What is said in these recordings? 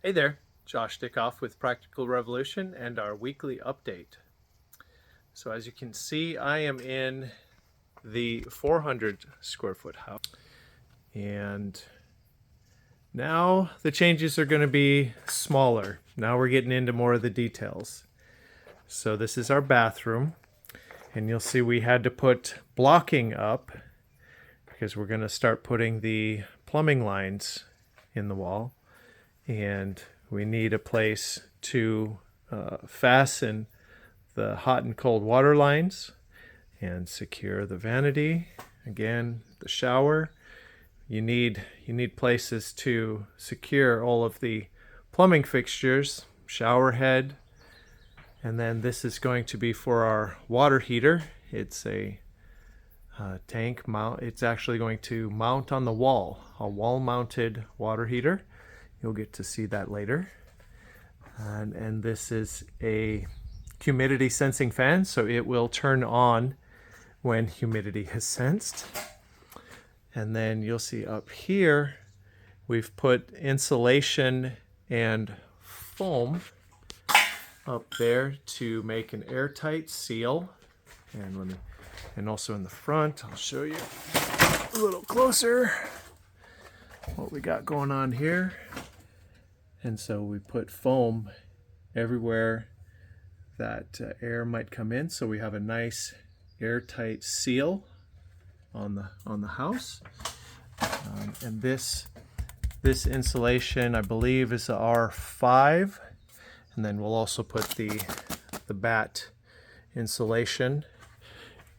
Hey there, Josh Dickoff with Practical Revolution and our weekly update. So as you can see, I am in the 400 square foot house. And now the changes are going to be smaller. Now we're getting into more of the details. So this is our bathroom. And you'll see we had to put blocking up because we're going to start putting the plumbing lines in the wall. And we need a place to fasten the hot and cold water lines and secure the vanity. Again, the shower. You need places to secure all of the plumbing fixtures, shower head, and then this is going to be for our water heater. It's a tank mount. It's actually going to mount on the wall, a wall-mounted water heater. You'll get to see that later. And this is a humidity sensing fan, so it will turn on when humidity is sensed. And then you'll see up here, we've put insulation and foam up there to make an airtight seal. And also in the front, I'll show you a little closer what we got going on here. And so we put foam everywhere that air might come in, so we have a nice airtight seal on the house. And this insulation, I believe, is a R5, and then we'll also put the batt insulation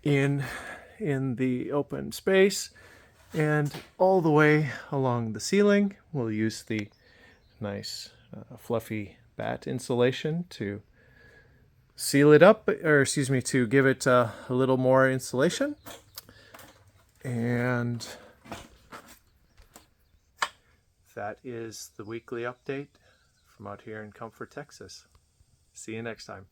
in the open space, and all the way along the ceiling we'll use the nice fluffy batt insulation to seal it up, or excuse me, to give it a little more insulation. And that is the weekly update from out here in Comfort, Texas. See you next time.